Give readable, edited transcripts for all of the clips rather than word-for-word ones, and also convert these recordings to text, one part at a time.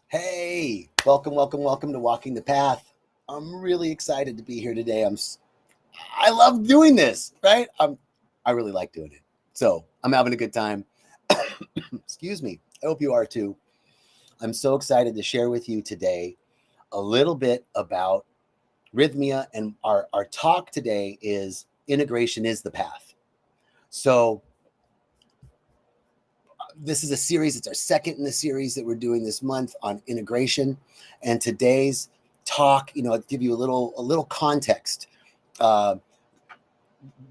Hey, welcome to Walking the Path. I'm really excited to be here today. I love doing this, right? I really like doing it. So I'm having a good time. Excuse me. I hope you are too. I'm so excited to share with you today a little bit about rythmia, and our talk today is integration is the path. So this is a series. It's our second in the series that we're doing this month on integration. And today's talk, I'll give you a little context. Uh,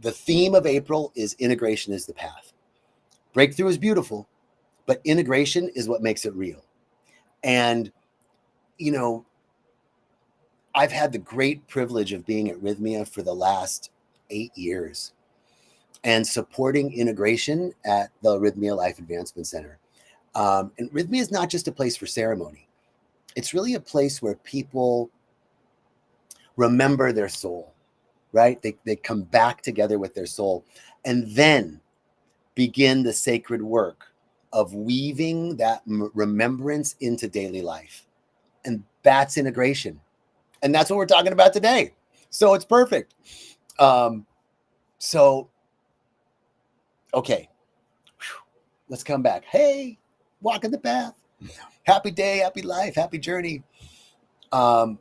the theme of April is integration is the path. Breakthrough is beautiful, but integration is what makes it real. And, you know, I've had the great privilege of being at Rythmia for the last 8 years and supporting integration at the Rythmia Life Advancement Center. And Rythmia is not just a place for ceremony. It's really a place where people remember their soul, right? They come back together with their soul and then begin the sacred work of weaving that remembrance into daily life. And that's integration. And that's what we're talking about today. So it's perfect. Okay, let's come back. Hey, walking the path. Happy day, happy life, happy journey. So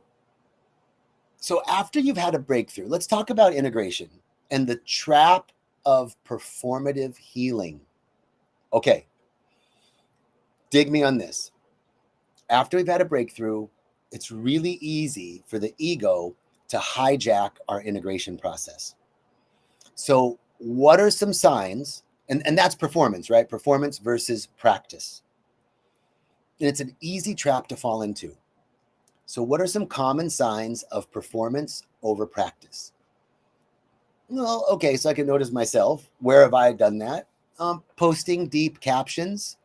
after you've had a breakthrough, let's talk about integration and the trap of performative healing. Okay, dig me on this. After we've had a breakthrough, it's really easy for the ego to hijack our integration process. So what are some signs? And that's performance, right? Performance versus practice. And it's an easy trap to fall into. So what are some common signs of performance over practice? Well, okay, so I can notice myself. Where have I done that? Posting deep captions,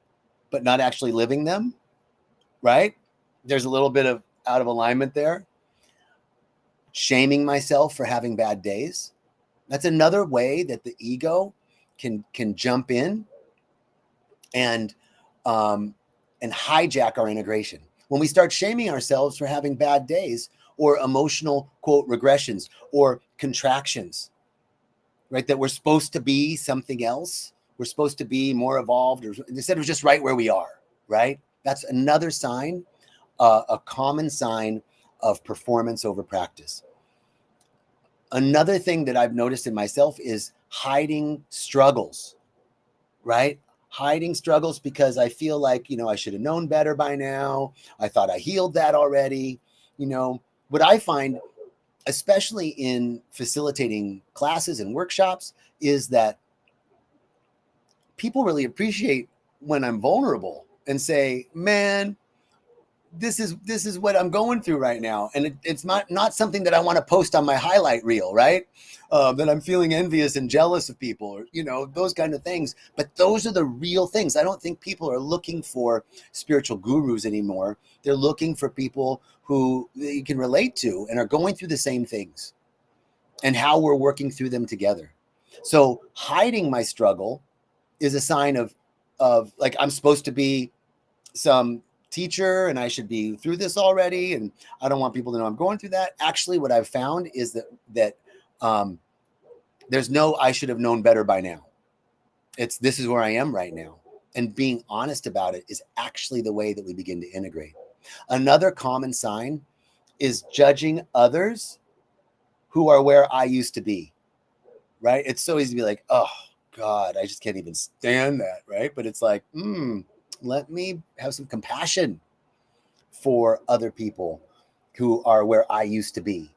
but not actually living them, right? There's a little bit of out of alignment there. Shaming myself for having bad days. That's another way that the ego can jump in and hijack our integration. When we start shaming ourselves for having bad days or emotional, quote, regressions or contractions, right? That we're supposed to be something else. We're supposed to be more evolved, or instead of just right where we are, right? That's another sign, a common sign of performance over practice. Another thing that I've noticed in myself is hiding struggles, right? Hiding struggles because I feel like, I should have known better by now. I thought I healed that already. What I find, especially in facilitating classes and workshops, is that people really appreciate when I'm vulnerable and say, man, this is what I'm going through right now. And it's not something that I want to post on my highlight reel, right? That I'm feeling envious and jealous of people, or, those kind of things. But those are the real things. I don't think people are looking for spiritual gurus anymore. They're looking for people who you can relate to and are going through the same things and how we're working through them together. So hiding my struggle is a sign of like, I'm supposed to be some teacher and I should be through this already, and I don't want people to know I'm going through that. Actually, what I've found is that there's no I should have known better by now. It's this is where I am right now, and being honest about it is actually the way that we begin to integrate. Another common sign is judging others who are where I used to be, right? It's so easy to be like, oh God, I just can't even stand that, right? But it's like, let me have some compassion for other people who are where I used to be,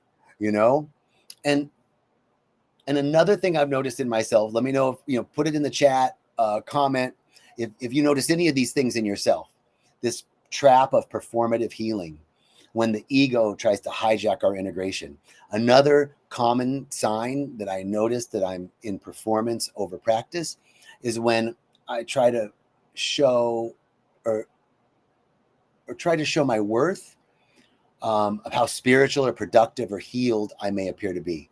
And another thing I've noticed in myself, let me know if, put it in the chat, comment, if you notice any of these things in yourself, this trap of performative healing, when the ego tries to hijack our integration. Another common sign that I noticed that I'm in performance over practice is when I try to show or try to show my worth of how spiritual or productive or healed I may appear to be.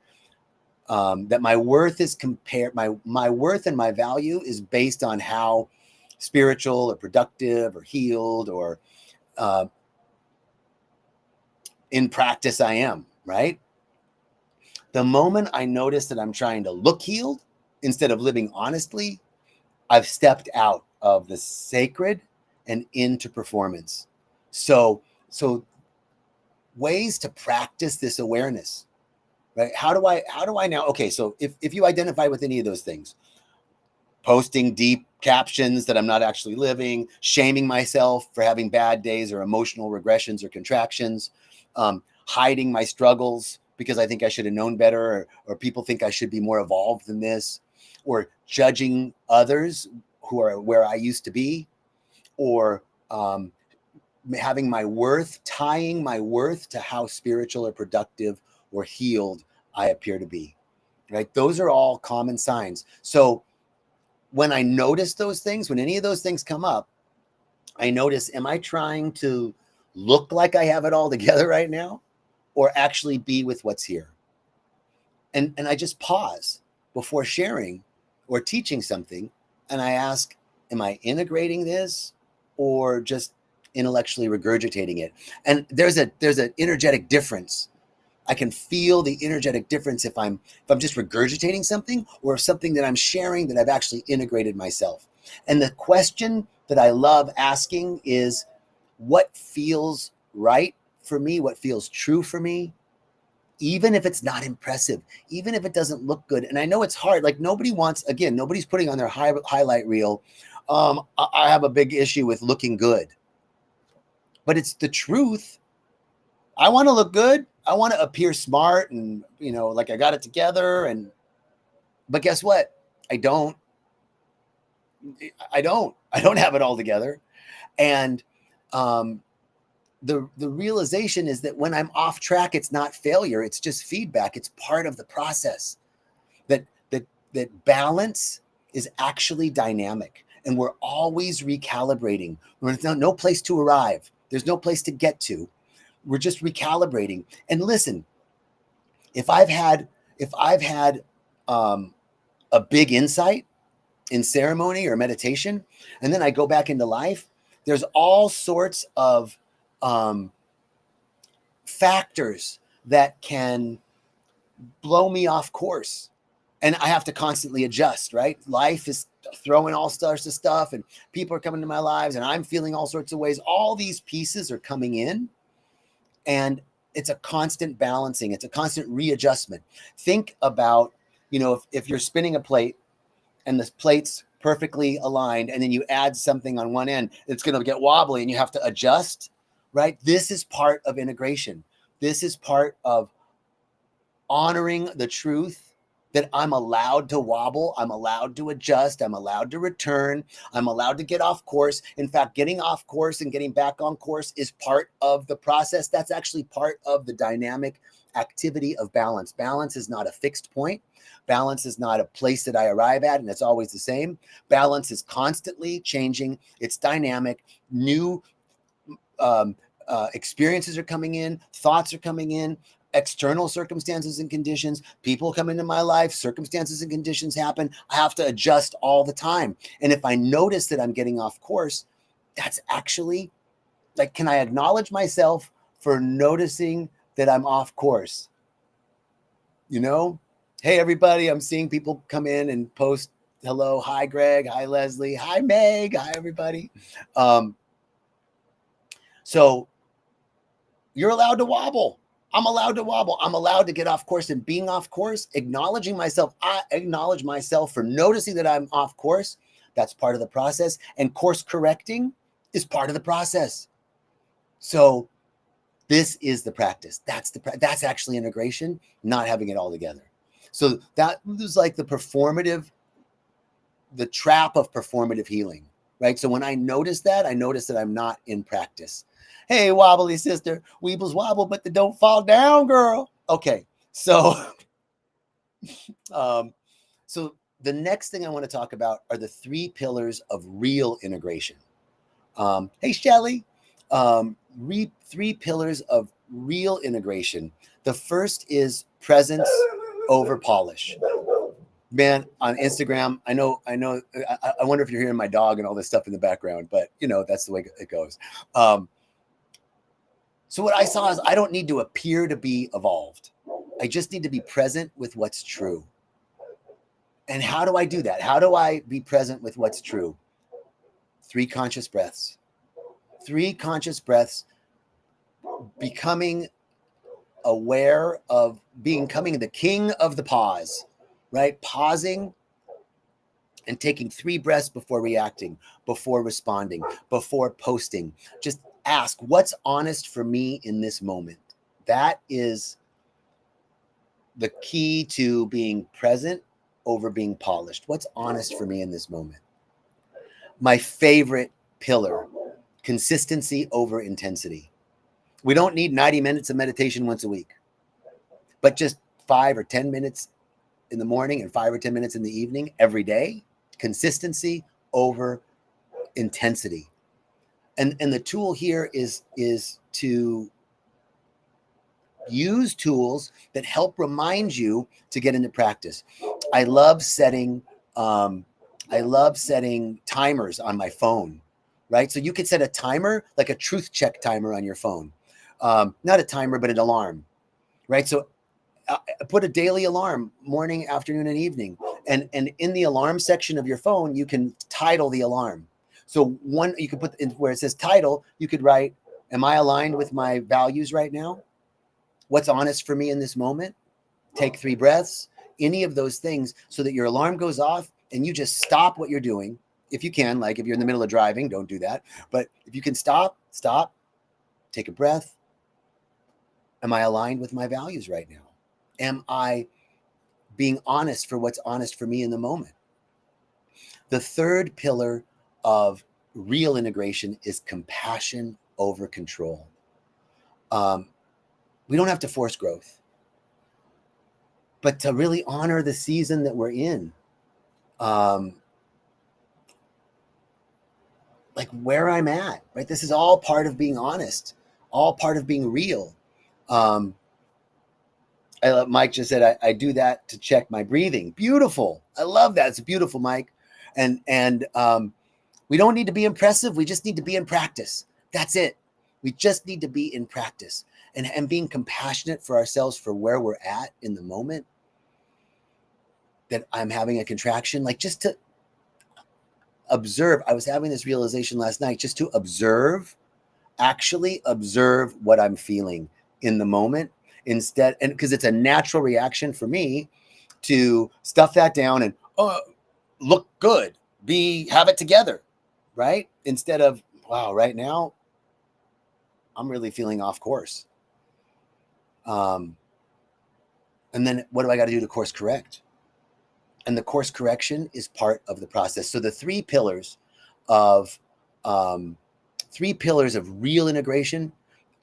That my worth is my worth and my value is based on how spiritual or productive or healed or in practice I am, right? The moment I notice that I'm trying to look healed instead of living honestly, I've stepped out of the sacred and into performance. So ways to practice this awareness, right? How do I now? Okay, so if you identify with any of those things, posting deep captions that I'm not actually living, shaming myself for having bad days or emotional regressions or contractions, hiding my struggles because I think I should have known better, or people think I should be more evolved than this, or judging others who are where I used to be, or having my worth, tying my worth to how spiritual or productive or healed I appear to be, right? Those are all common signs. So when I notice those things, when any of those things come up, I notice, am I trying to look like I have it all together right now, or actually be with what's here? And I just pause before sharing or teaching something, and I ask, am I integrating this or just intellectually regurgitating it? And there's an energetic difference. I can feel the energetic difference if I'm just regurgitating something, or if something that I'm sharing that I've actually integrated myself. And the question that I love asking is, what feels right for me? What feels true for me? Even if it's not impressive, even if it doesn't look good. And I know it's hard. Like nobody's putting on their highlight reel. I have a big issue with looking good, but it's the truth. I want to look good. I want to appear smart and, like I got it together. But guess what? I don't have it all together. And, the realization is that when I'm off track, it's not failure. It's just feedback. It's part of the process. That balance is actually dynamic, and we're always recalibrating. There's no place to arrive. There's no place to get to. We're just recalibrating. And listen, if I've had a big insight in ceremony or meditation, and then I go back into life, there's all sorts of factors that can blow me off course, and I have to constantly adjust, right? Life is throwing all sorts of stuff, and people are coming to my lives, and I'm feeling all sorts of ways. All these pieces are coming in, and it's a constant balancing. It's a constant readjustment. Think about, if you're spinning a plate and the plate's perfectly aligned, and then you add something on one end, it's going to get wobbly and you have to adjust, right? This is part of integration. This is part of honoring the truth that I'm allowed to wobble, I'm allowed to adjust, I'm allowed to return, I'm allowed to get off course. In fact, getting off course and getting back on course is part of the process. That's actually part of the dynamic activity of balance. Balance is not a fixed point. Balance is not a place that I arrive at and it's always the same. Balance is constantly changing. It's dynamic. New experiences are coming in, thoughts are coming in, external circumstances and conditions, people come into my life, circumstances and conditions happen. I have to adjust all the time. And if I notice that I'm getting off course, that's actually like, can I acknowledge myself for noticing that I'm off course? Hey, everybody, I'm seeing people come in and post, hello, hi, Greg, hi, Leslie, hi, Meg, hi, everybody. So you're allowed to wobble. I'm allowed to wobble. I'm allowed to get off course, and being off course, acknowledging myself. I acknowledge myself for noticing that I'm off course. That's part of the process. And course correcting is part of the process. So this is the practice. That's actually integration, not having it all together. So that was like the trap of performative healing, right? So when I notice that I'm not in practice. Hey, wobbly sister, weebles wobble, but they don't fall down, girl. Okay, so so the next thing I want to talk about are the 3 pillars of real integration. Hey, Shelly, 3 pillars of real integration. The first is presence over polish. Man, on Instagram, I know. I wonder if you're hearing my dog and all this stuff in the background, but that's the way it goes. So what I saw is I don't need to appear to be evolved. I just need to be present with what's true. And how do I do that? How do I be present with what's true? 3 conscious breaths. 3 conscious breaths, becoming aware of becoming the king of the pause, right? Pausing and taking 3 breaths before reacting, before responding, before posting. Just ask, what's honest for me in this moment? That is the key to being present over being polished. What's honest for me in this moment? My favorite pillar, consistency over intensity. We don't need 90 minutes of meditation once a week, but just 5 or 10 minutes in the morning and 5 or 10 minutes in the evening every day. Consistency over intensity. And the tool here is to use tools that help remind you to get into practice. I love setting timers on my phone, right? So you could set a timer, like a truth check timer on your phone. Not a timer, but an alarm, right? So put a daily alarm, morning, afternoon, and evening. And in the alarm section of your phone, you can title the alarm. So you could put in where it says title, you could write, am I aligned with my values right now? What's honest for me in this moment? Take 3 breaths, any of those things, so that your alarm goes off and you just stop what you're doing. If you can, like if you're in the middle of driving, don't do that. But if you can stop, take a breath. Am I aligned with my values right now? Am I being honest for what's honest for me in the moment? The third pillar of real integration is compassion over control. We don't have to force growth, but to really honor the season that we're in. Like where I'm at, right? This is all part of being honest, all part of being real. Mike just said, I do that to check my breathing. Beautiful. I love that. It's beautiful, Mike. And we don't need to be impressive. We just need to be in practice. That's it. We just need to be in practice and being compassionate for ourselves for where we're at in the moment that I'm having a contraction, like just to observe. I was having this realization last night, just to actually observe what I'm feeling in the moment instead. And because it's a natural reaction for me to stuff that down and look good, have it together, right? Instead of, wow, right now I'm really feeling off course. And then what do I got to do to course correct? And the course correction is part of the process. So the 3 pillars of real integration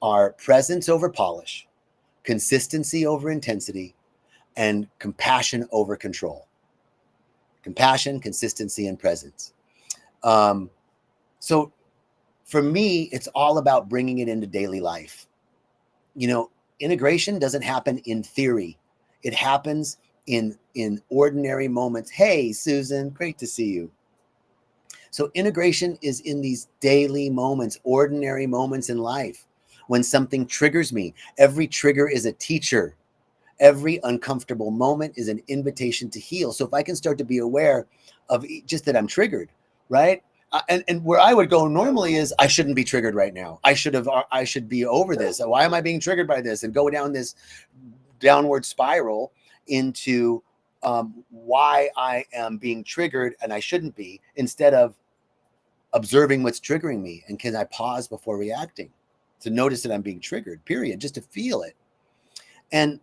are presence over polish, consistency over intensity, and compassion over control. Compassion, consistency, and presence. So for me, it's all about bringing it into daily life. Integration doesn't happen in theory. It happens in ordinary moments. Hey, Susan, great to see you. So integration is in these daily moments, ordinary moments in life. When something triggers me, every trigger is a teacher. Every uncomfortable moment is an invitation to heal. So if I can start to be aware of just that I'm triggered, right? And where I would go normally is I shouldn't be triggered right now. I should be over this. Why am I being triggered by this? And go down this downward spiral into why I am being triggered and I shouldn't be, instead of observing what's triggering me. And can I pause before reacting to notice that I'm being triggered, period, just to feel it. And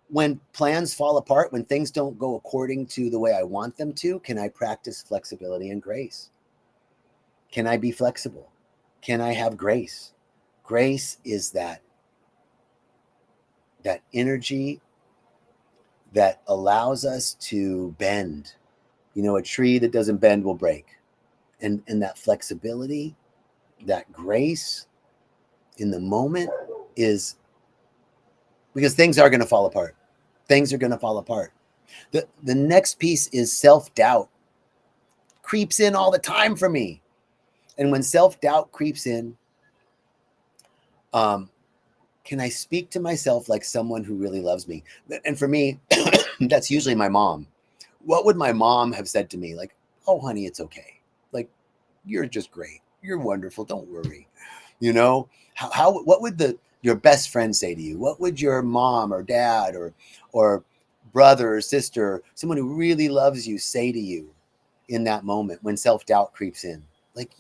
when plans fall apart, when things don't go according to the way I want them to, can I practice flexibility and grace? Can I be flexible? Can I have grace? Grace is that energy that allows us to bend. A tree that doesn't bend will break. And that flexibility, that grace in the moment is because things are going to fall apart. Things are going to fall apart. The next piece is self-doubt. Creeps in all the time for me. And when self-doubt creeps in, can I speak to myself like someone who really loves me? And for me, that's usually my mom. What would my mom have said to me? Like, oh, honey, it's okay. Like, you're just great. You're wonderful. Don't worry. You know, what would your best friend say to you? What would your mom or dad or brother or sister, someone who really loves you, say to you in that moment when self-doubt creeps in? Like,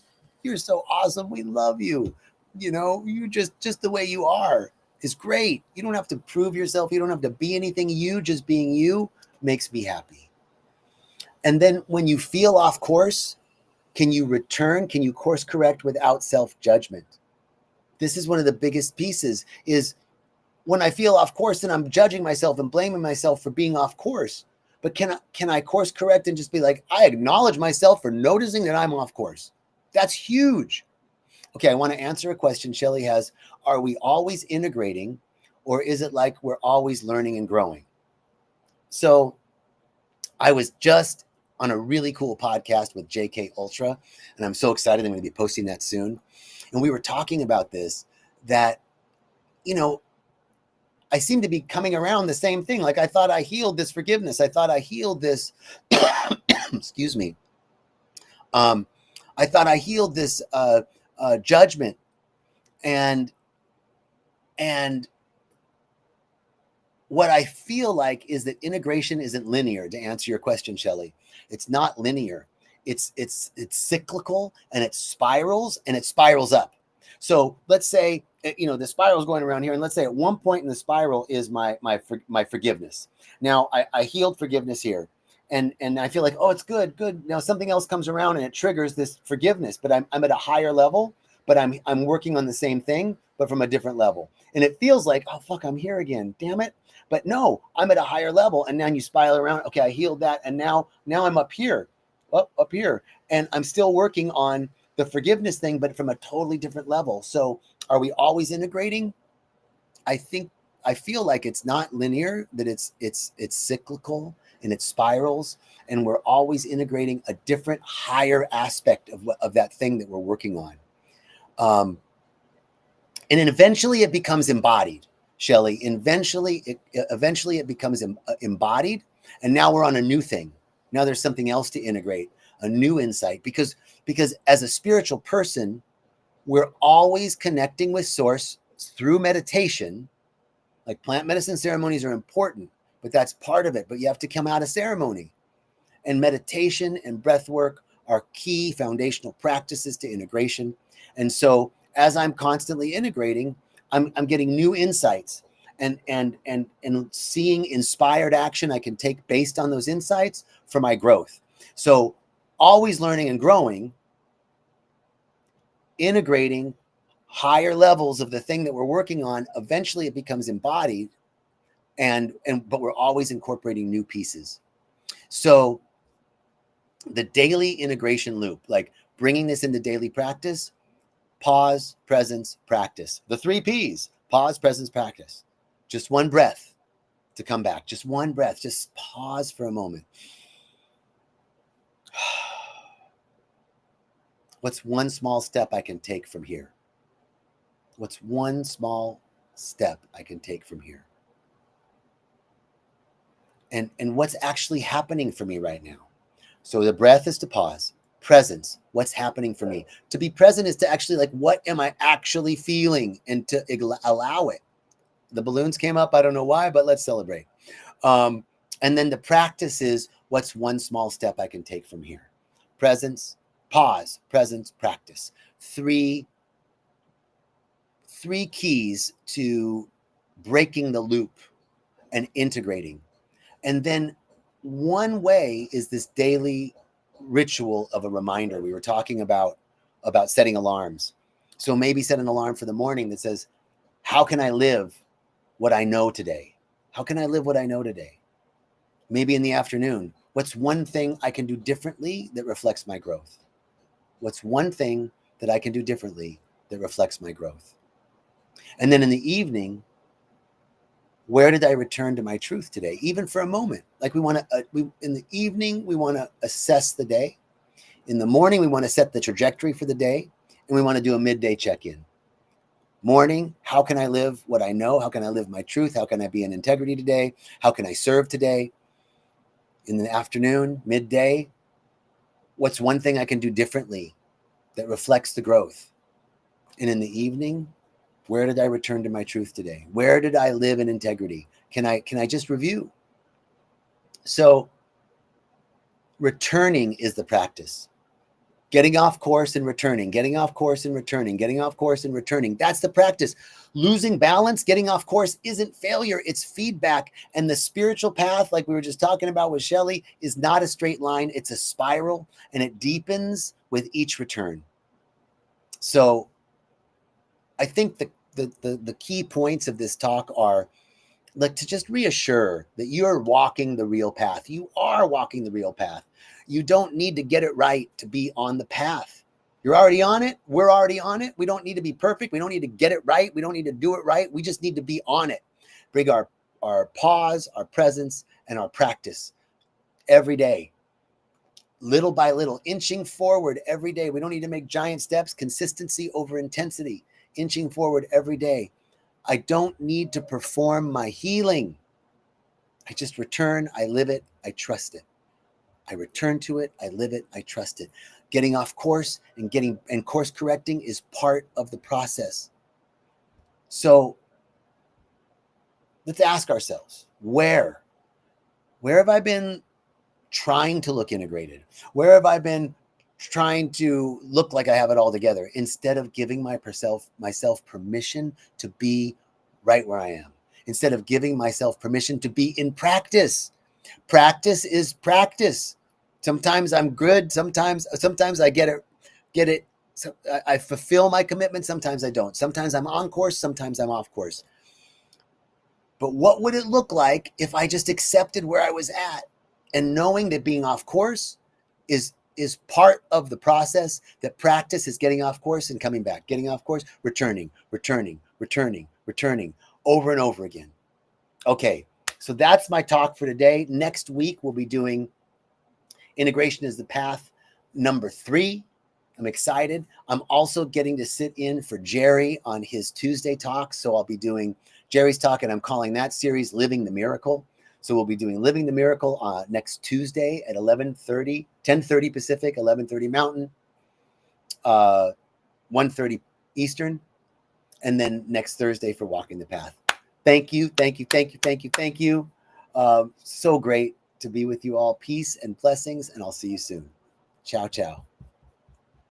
you're so awesome. We love you. You know, you just the way you are is great. You don't have to prove yourself. You don't have to be anything. You just being you makes me happy. And then when you feel off course, can you return? Can you course correct without self-judgment? This is one of the biggest pieces, is when I feel off course, then I'm judging myself and blaming myself for being off course. But can I course correct and just be like, I acknowledge myself for noticing that I'm off course? That's huge. Okay, I want to answer a question Shelly has. Are we always integrating, or is it like we're always learning and growing? So I was just on a really cool podcast with JK Ultra, and I'm so excited. I'm going to be posting that soon. And we were talking about this, that, you know, I seem to be coming around the same thing. Like, I thought I healed this forgiveness. I thought I healed this, excuse me. I thought I healed this judgment. And what I feel like is that integration isn't linear, to answer your question, Shelly. It's not linear. It's cyclical, and it spirals up. So let's say, you know, the spiral is going around here, and let's say at one point in the spiral is my forgiveness. Now I healed forgiveness here, and I feel like, oh, it's good. Now something else comes around and it triggers this forgiveness, but I'm at a higher level, but I'm working on the same thing, but from a different level. And it feels like, oh fuck, I'm here again. Damn it. But no, I'm at a higher level, and now you spiral around. Okay, I healed that, and now I'm up here, up here, and I'm still working on the forgiveness thing, but from a totally different level. So are we always integrating? I feel like it's not linear, that it's cyclical, and it spirals, and we're always integrating a different, higher aspect of that thing that we're working on. And then eventually it becomes embodied, Shelly. Eventually it becomes embodied, and now we're on a new thing. Now there's something else to integrate, a new insight, because as a spiritual person, we're always connecting with source through meditation. Like, plant medicine ceremonies are important, but that's part of it. But you have to come out of ceremony. And meditation and breath work are key foundational practices to integration. And so as I'm constantly integrating, I'm getting new insights, and seeing inspired action I can take based on those insights for my growth. So always learning and growing, integrating higher levels of the thing that we're working on. Eventually it becomes embodied, but we're always incorporating new pieces. So the daily integration loop, like bringing this into daily practice: pause, presence, practice. The 3 P's: pause, presence, practice. Just one breath to come back. Just one breath. Just pause for a moment. What's one small step I can take from here? What's one small step I can take from here? And what's actually happening for me right now? So the breath is to pause. Presence, what's happening for me? To be present is to actually, like, what am I actually feeling, and to allow it. The balloons came up. I don't know why, but let's celebrate. And then the practice is, what's one small step I can take from here? Presence, pause, presence, practice. Three keys to breaking the loop and integrating. And then one way is this daily ritual of a reminder. We were talking about setting alarms. So maybe set an alarm for the morning that says, how can I live what I know today? How can I live what I know today? Maybe in the afternoon, what's one thing I can do differently that reflects my growth? What's one thing that I can do differently that reflects my growth? And then in the evening, where did I return to my truth today? Even for a moment. Like, we want to, in the evening, we want to assess the day. In the morning, we want to set the trajectory for the day, and we want to do a midday check-in. Morning, how can I live what I know? How can I live my truth? How can I be in integrity today? How can I serve today? In the afternoon, midday, what's one thing I can do differently that reflects the growth? And in the evening, where did I return to my truth today? Where did I live in integrity? Can I just review? So returning is the practice. Getting off course and returning, getting off course and returning, getting off course and returning. That's the practice. Losing balance, getting off course isn't failure, it's feedback. And the spiritual path, like we were just talking about with Shelley, is not a straight line, it's a spiral, and it deepens with each return. So I think the key points of this talk are like to just reassure that you're walking the real path. You are walking the real path. You don't need to get it right to be on the path. You're already on it. We're already on it. We don't need to be perfect. We don't need to get it right. We don't need to do it right. We just need to be on it. Bring our pause, our presence, and our practice every day, little by little, inching forward every day. We don't need to make giant steps. Consistency over intensity, inching forward every day. I don't need to perform my healing. I just return, I live it, I trust it. I return to it, I live it, I trust it. Getting off course and course correcting is part of the process. So let's ask ourselves, where have I been trying to look integrated? Where have I been trying to look like I have it all together instead of giving myself permission to be right where I am? Instead of giving myself permission to be in practice. Practice is practice. Sometimes I'm good. Sometimes I get it. So I fulfill my commitment. Sometimes I don't. Sometimes I'm on course. Sometimes I'm off course. But what would it look like if I just accepted where I was at and knowing that being off course is part of the process, that practice is getting off course and coming back, getting off course, returning, over and over again. Okay, so that's my talk for today. Next week, we'll be doing Integration is the Path number 3. I'm excited. I'm also getting to sit in for Jerry on his Tuesday talk. So I'll be doing Jerry's talk, and I'm calling that series Living the Miracle. So we'll be doing Living the Miracle next Tuesday at 11:30, 10:30 Pacific, 11:30 Mountain, 1:30 Eastern, and then next Thursday for Walking the Path. Thank you. So great to be with you all. Peace and blessings, and I'll see you soon. Ciao, ciao.